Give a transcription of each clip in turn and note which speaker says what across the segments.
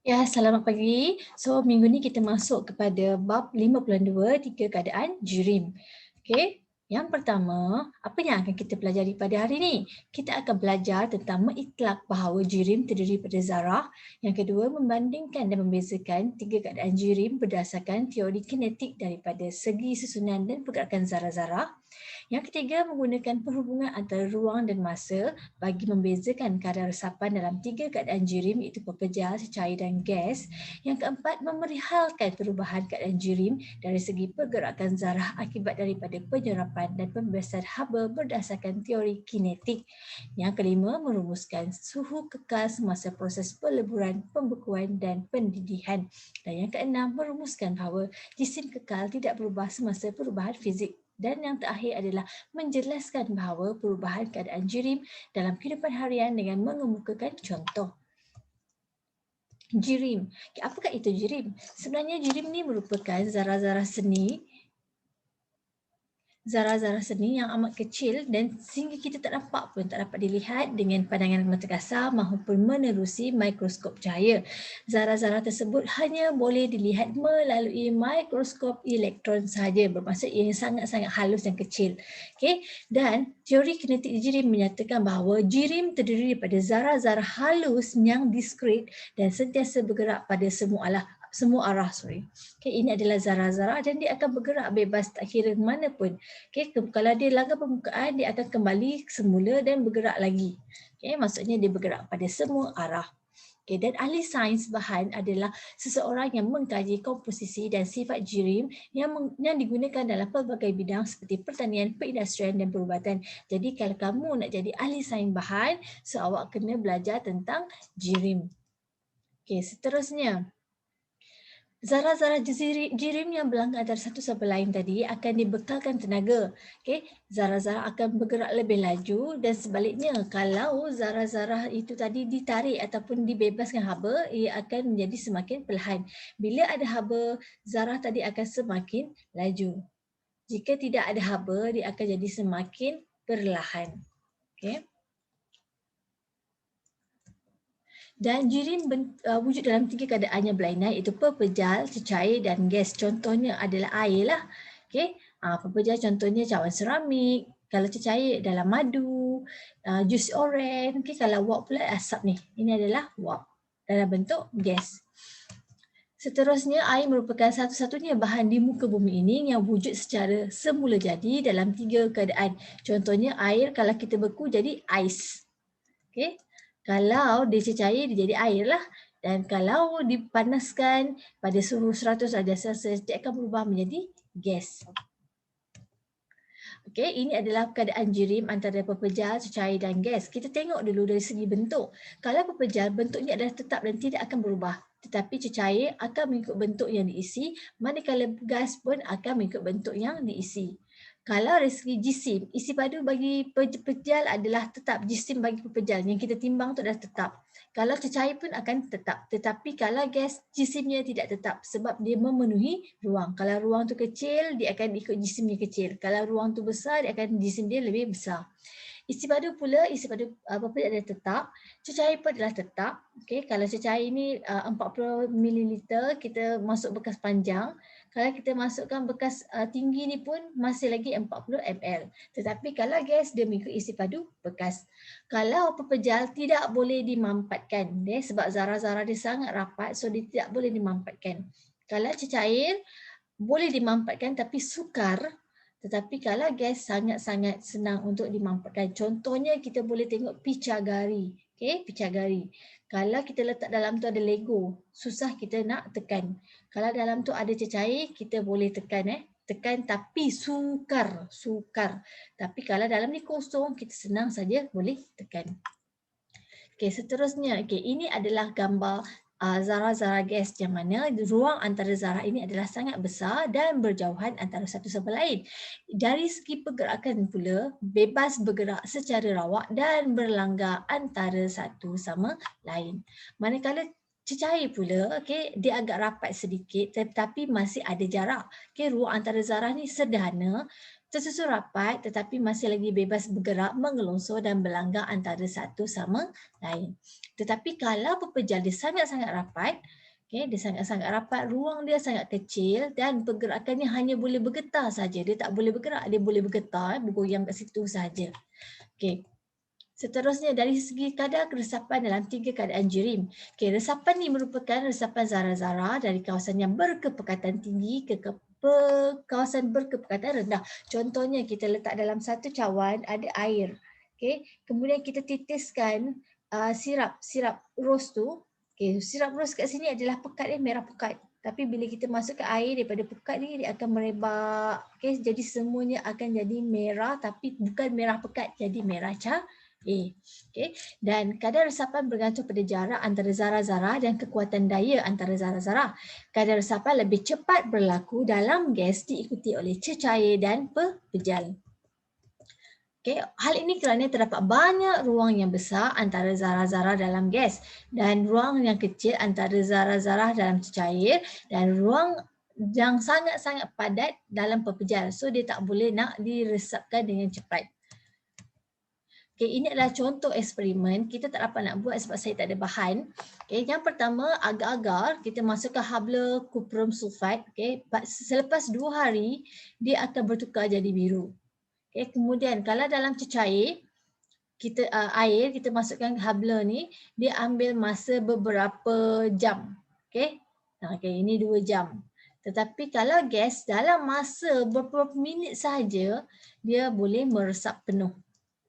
Speaker 1: Ya, selamat pagi. So, minggu ni kita masuk kepada bab 52, 3 keadaan jirim. Okey, yang pertama, apa yang akan kita pelajari pada hari ini? Kita akan belajar tentang mengitlak bahawa jirim terdiri pada zarah. Yang kedua, membandingkan dan membezakan 3 keadaan jirim berdasarkan teori kinetik daripada segi susunan dan pergerakan zarah-zarah. Yang ketiga, menggunakan perhubungan antara ruang dan masa bagi membezakan kadar resapan dalam 3 keadaan jirim iaitu pepejal, cecair dan gas. Yang keempat, memerihalkan perubahan keadaan jirim dari segi pergerakan zarah akibat daripada penyerapan dan pembebasan haba berdasarkan teori kinetik. Yang kelima, merumuskan suhu kekal semasa proses peleburan, pembekuan dan pendidihan. Dan yang keenam, merumuskan bahawa jisim kekal tidak berubah semasa perubahan fizik. Dan yang terakhir adalah menjelaskan bahawa perubahan keadaan jirim dalam kehidupan harian dengan mengemukakan contoh. Jirim. Apakah itu jirim? Sebenarnya jirim ni merupakan zarah-zarah seni zarah-zarah seni yang amat kecil dan sehingga kita tak nampak pun, tak dapat dilihat dengan pandangan mata kasar maupun menerusi mikroskop cahaya. Zarah-zarah tersebut hanya boleh dilihat melalui mikroskop elektron sahaja, bermaksud ia sangat-sangat halus dan kecil. Okay? Dan teori kinetik jirim menyatakan bahawa jirim terdiri daripada zarah-zarah halus yang diskret dan sentiasa bergerak pada semua arah. Okay, ini adalah zarah-zarah dan dia akan bergerak bebas tak kira mana pun. Okay, kalau dia langgar permukaan, dia akan kembali semula dan bergerak lagi. Okay, maksudnya dia bergerak pada semua arah. Okay, dan ahli sains bahan adalah seseorang yang mengkaji komposisi dan sifat jirim yang digunakan dalam pelbagai bidang seperti pertanian, perindustrian dan perubatan. Jadi kalau kamu nak jadi ahli sains bahan, so awak kena belajar tentang jirim. Okay, seterusnya. Zarah-zarah jirim yang berlanggar antara satu sama lain tadi akan dibekalkan tenaga. Okay? Zarah-zarah akan bergerak lebih laju dan sebaliknya kalau zarah-zarah itu tadi ditarik ataupun dibebaskan haba, ia akan menjadi semakin perlahan. Bila ada haba, zarah tadi akan semakin laju. Jika tidak ada haba, dia akan jadi semakin perlahan. Okay? Dan jirim wujud dalam 3 keadaan yang berlainan iaitu pepejal, cecair dan gas. Contohnya adalah air lah. Okay. Pepejal contohnya cawan seramik, kalau cecair dalam madu, jus oren. Okay. Kalau wap pula asap ni. Ini adalah wap dalam bentuk gas. Seterusnya, air merupakan satu-satunya bahan di muka bumi ini yang wujud secara semula jadi dalam 3 keadaan. Contohnya air kalau kita beku jadi ais. Okay. Kalau dia cecair, dia jadi air lah. Dan kalau dipanaskan pada suhu 100 darjah Celsius, dia akan berubah menjadi gas. Okey, ini adalah keadaan jirim antara pepejal, cecair dan gas. Kita tengok dulu dari segi bentuk. Kalau pepejal, bentuknya adalah tetap dan tidak akan berubah. Tetapi cecair akan mengikut bentuk yang diisi, manakala gas pun akan mengikut bentuk yang diisi. Kalau dari segi jisim, isi padu bagi pepejal adalah tetap, jisim bagi pepejal yang kita timbang tu adalah tetap. Kalau cecair pun akan tetap, tetapi kalau gas, jisimnya tidak tetap sebab dia memenuhi ruang. Kalau ruang tu kecil, dia akan ikut jisimnya kecil. Kalau ruang tu besar, dia akan jisim dia lebih besar. Isi padu pula, isi padu pepejal adalah tetap, cecair pun adalah tetap. Okay, kalau cecair ni 40 ml, kita masuk bekas panjang. Kalau kita masukkan bekas tinggi ni pun masih lagi 40 ml. Tetapi kalau gas, dia mengikut isi padu bekas. Kalau pepejal tidak boleh dimampatkan sebab zarah-zarah dia sangat rapat, so dia tidak boleh dimampatkan. Kalau cecair boleh dimampatkan tapi sukar, tetapi kalau gas sangat-sangat senang untuk dimampatkan. Contohnya kita boleh tengok picagari. Okay, picagari. Kalau kita letak dalam tu ada Lego, susah kita nak tekan. Kalau dalam tu ada cecair, kita boleh tekan tekan tapi sukar. Tapi kalau dalam ni kosong, kita senang saja boleh tekan. Okey, seterusnya, ini adalah gambar zarah-zarah gas yang mana ruang antara zarah ini adalah sangat besar dan berjauhan antara satu sama lain. Dari segi pergerakan pula, bebas bergerak secara rawak dan berlanggar antara satu sama lain. Manakala cecair pula, dia agak rapat sedikit tetapi masih ada jarak. Ruang antara zarah ni sederhana, tersusun rapat tetapi masih lagi bebas bergerak, mengelongsor dan berlanggar antara satu sama lain. Tetapi kalau pepejal dia sangat-sangat rapat, okay, dia sangat-sangat rapat, ruang dia sangat kecil dan pergerakannya hanya boleh bergetar saja. Dia tak boleh bergerak, dia boleh bergetar, bergoyang kat situ saja. Okay. Seterusnya dari segi kadar keresapan dalam 3 keadaan jirim. Okay, resapan ni merupakan resapan zarah-zarah dari kawasan yang berkepekatan tinggi ke kawasan berkepekatan rendah. Contohnya kita letak dalam satu cawan ada air. Okay, kemudian kita titiskan sirap ros tu. Okay, sirap ros kat sini adalah pekat dia merah pekat. Tapi bila kita masuk ke air daripada pekat ni dia akan merebak. Okay, jadi semuanya akan jadi merah tapi bukan merah pekat, jadi merah okay. Dan kadar resapan bergantung pada jarak antara zarah-zarah dan kekuatan daya antara zarah-zarah. Kadar resapan lebih cepat berlaku dalam gas diikuti oleh cecair dan pepejal. Okay. Hal ini kerana terdapat banyak ruang yang besar antara zarah-zarah dalam gas dan ruang yang kecil antara zarah-zarah dalam cecair dan ruang yang sangat-sangat padat dalam pepejal. So dia tak boleh nak diresapkan dengan cepat. Okay, ini adalah contoh eksperimen. Kita tak dapat nak buat sebab saya tak ada bahan. Okay, yang pertama, agar-agar kita masukkan habla kuprum sulfat. Okay, selepas 2 hari, dia akan bertukar jadi biru. Okay, kemudian kalau dalam cecair, kita air, kita masukkan habla ni, dia ambil masa beberapa jam. Okay, ini 2 jam. Tetapi kalau gas, dalam masa beberapa minit sahaja, dia boleh meresap penuh.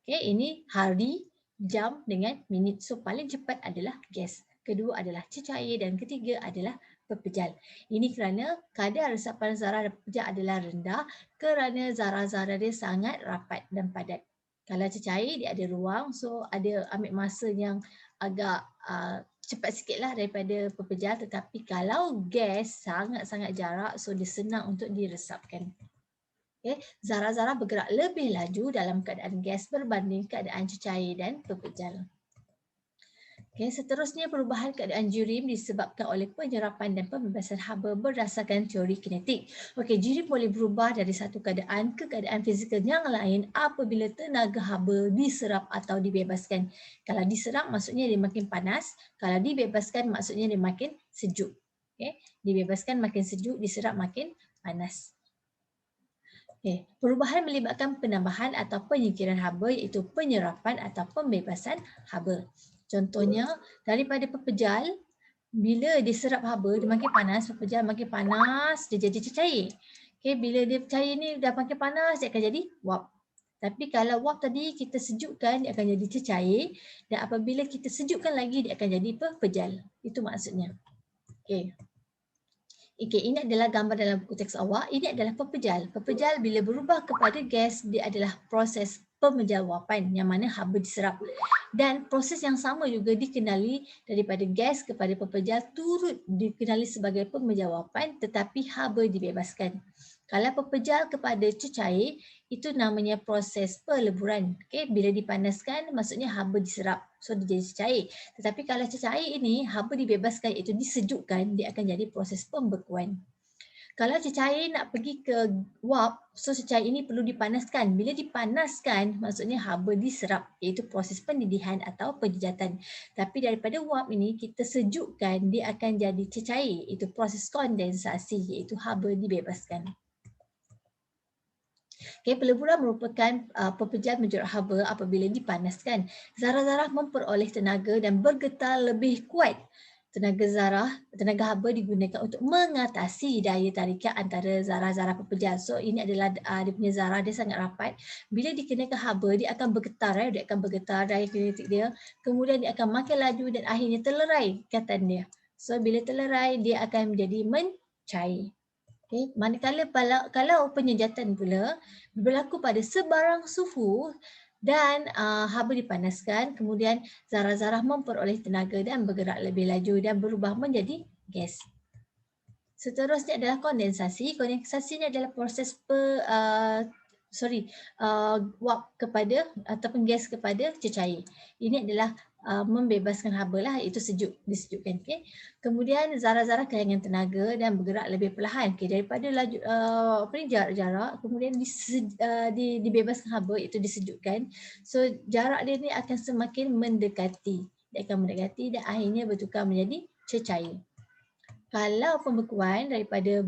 Speaker 1: Okay, ini hari, jam dengan minit. So paling cepat adalah gas. Kedua adalah cecair dan ketiga adalah pepejal. Ini kerana kadar resapan zarah dan pepejal adalah rendah kerana zarah-zarah dia sangat rapat dan padat. Kalau cecair dia ada ruang, so ada ambil masa yang agak cepat sikit lah daripada pepejal. Tetapi kalau gas sangat-sangat jarak, so dia senang untuk diresapkan. Okay. Zarah-zarah bergerak lebih laju dalam keadaan gas berbanding keadaan cecair dan pepejal. Okay. Seterusnya perubahan keadaan jirim disebabkan oleh penyerapan dan pembebasan haba berdasarkan teori kinetik. Okay. Jirim boleh berubah dari satu keadaan ke keadaan fizikal yang lain apabila tenaga haba diserap atau dibebaskan. Kalau diserap maksudnya dia makin panas, kalau dibebaskan maksudnya dia makin sejuk. Okay. Dibebaskan makin sejuk, diserap makin panas. Okay. Perubahan melibatkan penambahan atau penyingkiran haba iaitu penyerapan atau pembebasan haba. Contohnya daripada pepejal, bila diserap haba dia makin panas, pepejal makin panas, dia jadi cecair. Okay. Bila dia cair ni dah makin panas, dia akan jadi wap. Tapi kalau wap tadi kita sejukkan, dia akan jadi cecair dan apabila kita sejukkan lagi, dia akan jadi pepejal. Itu maksudnya. Okay. Okay, ini adalah gambar dalam buku teks awak. Ini adalah pepejal. Pepejal bila berubah kepada gas, dia adalah proses pemejawapan yang mana haba diserap. Dan proses yang sama juga dikenali daripada gas kepada pepejal turut dikenali sebagai pemejawapan tetapi haba dibebaskan. Kalau pepejal kepada cecair, itu namanya proses peleburan. Okay, bila dipanaskan, maksudnya haba diserap. So, dia jadi cecair. Tetapi kalau cecair ini, haba dibebaskan, iaitu disejukkan, dia akan jadi proses pembekuan. Kalau cecair nak pergi ke wap, so cecair ini perlu dipanaskan. Bila dipanaskan, maksudnya haba diserap, iaitu proses pendidihan atau penjejatan. Tapi daripada wap ini, kita sejukkan, dia akan jadi cecair, iaitu proses kondensasi, iaitu haba dibebaskan. Okay, peleburan merupakan pepejal menjerat haba apabila dipanaskan. Zarah-zarah memperoleh tenaga dan bergetar lebih kuat. Tenaga haba digunakan untuk mengatasi daya tarikan antara zarah-zarah pepejal. So ini adalah dia punya zarah, dia sangat rapat. Bila dikenakan haba, dia akan bergetar, dia akan bergetar daya kinetik dia. Kemudian dia akan makin laju dan akhirnya terlerai ikatan dia. So bila terlerai, dia akan menjadi mencair. Okay. Manakala kalau penyejatan pula berlaku pada sebarang suhu dan haba dipanaskan, kemudian zarah-zarah memperoleh tenaga dan bergerak lebih laju dan berubah menjadi gas. Seterusnya adalah kondensasi. Kondensasi ini adalah proses wap kepada ataupun gas kepada cecair. Ini adalah membebaskan haba lah, iaitu disejukkan. Okay. Kemudian zarah-zarah kehilangan tenaga dan bergerak lebih perlahan. Okay. Daripada laju jarak, kemudian dibebaskan haba, iaitu disejukkan. So jarak dia ni akan semakin mendekati. dia akan mendekati dan akhirnya bertukar menjadi cecair. Kalau pembekuan daripada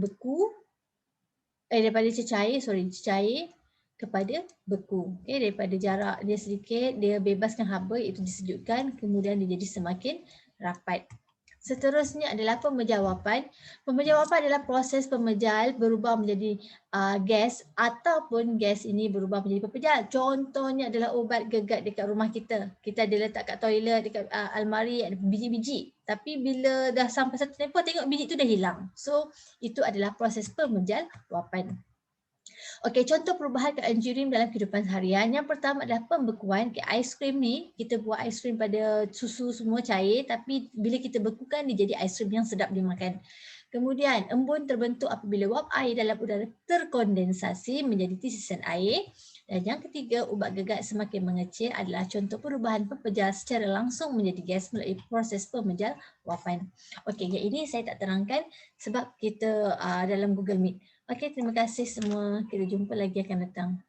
Speaker 1: cecair kepada beku. Daripada jarak dia sedikit, dia bebaskan haba iaitu disejukkan, kemudian dia jadi semakin rapat. Seterusnya adalah pemejawapan. Pemejawapan adalah proses pemejal berubah menjadi gas ataupun gas ini berubah menjadi pepejal. Contohnya adalah ubat gegat dekat rumah kita. Kita ada letak kat toilet, dekat almari ada biji-biji. Tapi bila dah sampai satu tempoh tengok biji tu dah hilang. So itu adalah proses pemejawapan. Okey, contoh perubahan keanjurim dalam kehidupan seharian. Yang pertama adalah pembekuan. Aiskrim ni, kita buat aiskrim pada susu semua cair, tapi bila kita bekukan dia jadi aiskrim yang sedap dimakan. Kemudian, embun terbentuk apabila wap air dalam udara terkondensasi menjadi tisisan air. Dan yang ketiga, ubat gegat semakin mengecil adalah contoh perubahan pepejal secara langsung menjadi gas melalui proses pemejawapan. Okey, yang ini saya tak terangkan sebab kita dalam Google Meet. Okey, terima kasih semua. Kita jumpa lagi akan datang.